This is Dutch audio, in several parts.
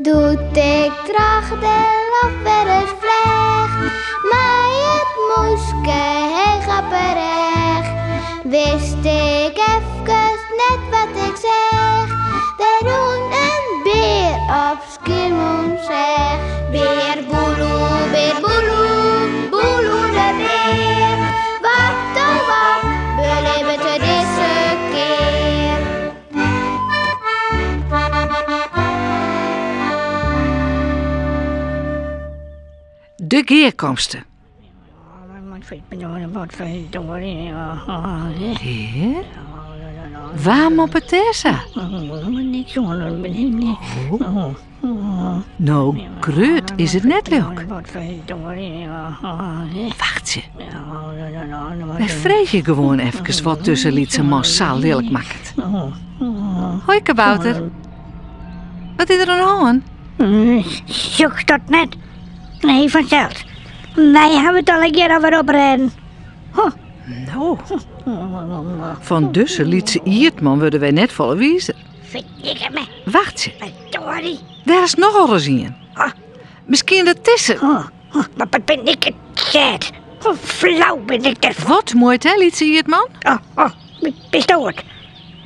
Doet ik tracht de lach weer eens vlecht, maar het moeske heel grapperig. Wist ik even net wat ik zeg, de roen een beer op skimoen zeg. Beer boeloe, boeloe de beer. Wat oh wat, beleven te deze keer. De geerkomsten. Heer? Waarom op het Tessa? Nou, kreut is het net leuk. Wacht je. Wij vrees je gewoon even wat tussen Lietse massaal lelijk maakt. Hoi kabouter. Wat is er aan de hand? Zoek dat net. Nee, vanzelf. Wij hebben het al een keer over oprijden. Nou, van dussen Lietse Iertman worden wij net volle wiezen. Vind ik het me. Wacht je. Sorry. Daar is nogal eens in. Misschien dat tussen. Maar wat ben ik het zet. Hoe flauw ben ik er. Wat mooi hè, Lietse Iertman? Bestoord.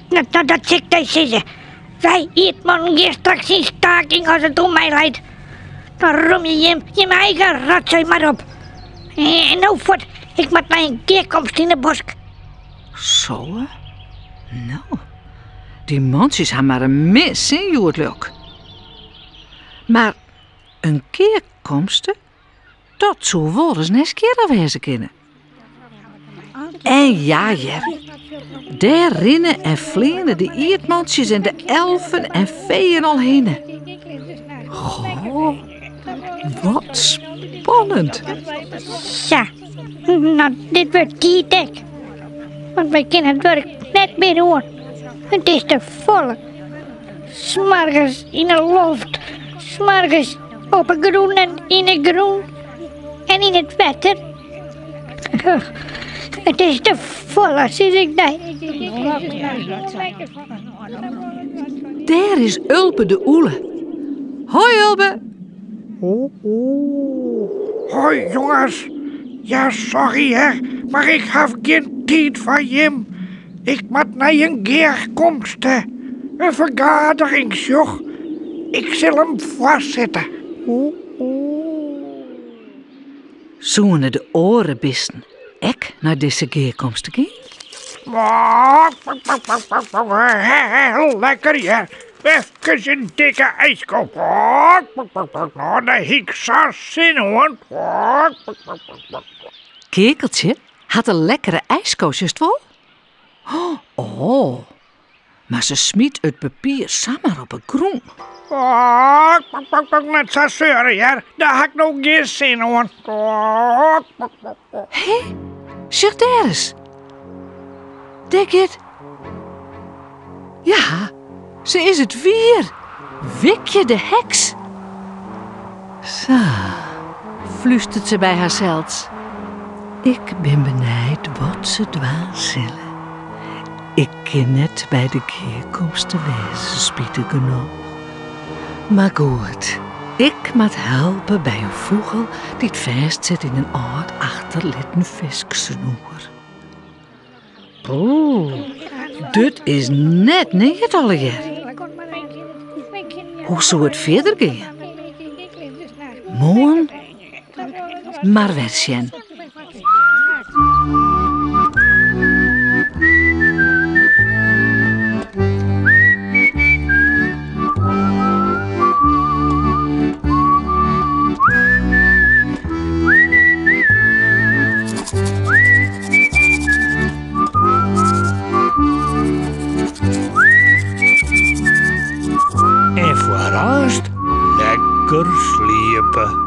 Nou, dat zit hij zeggen. Wij Iertman hier straks in staking als het om mij leidt. Dan rom je je eigen rotzooi maar op. En nou voort, ik moet naar een keerkomst in de bosk. Zo hè? Nou, die mansjes hebben maar een mis in joertluk. Maar een keerkomsten, dat zou wel eens een keer wezen kunnen. En ja, daar rennen en vliegen de iertmansjes en de elfen en veeën al heen. Goh, wat spannend. Ja, nou dit wordt die dek. Want wij kunnen het werk net meer horen. Het is te volle. 'Smorgens in de lucht, 'smorgens op een groen en in het groen en in het water. Het is te volle, zie ik dat. Daar is Ulpe de Oele. Hoi Ulpe. Hoi jongens. Ja, sorry hè, maar ik heb geen tijd voor Jim. Ik moet naar een geerkomsten. Een vergaderingsjoch. Ik zal hem vastzitten. Zoenen de oren bisten. Ik naar deze geerkomsten gaan. Heel lekker ja. Even een dikke ijskoop. Nou, daar heb ik zo zin hoor. Kekeltje had een lekkere ijskoosjes wel. Oh, maar ze smiet het papier samen op een groen. Net zo zeuren, ja. Daar heb ik nog geen zin hoor. Hé, zeg daar eens. Denk je het? Ja, ze is het weer. Wikje de heks. Zo, fluistert ze bij haarzelfs. Ik ben benijd wat ze dwaas zullen. Ik ken net bij de keerkomsten wezen, spietig genoeg. Maar goed, ik moet helpen bij een vogel die het vastzit in een oud achterlitten visksnoer. Oeh, dit is net niet het allegaar. Hoe zou het verder gaan? Morgen, maar wersjen. En vooral lekker sliepen.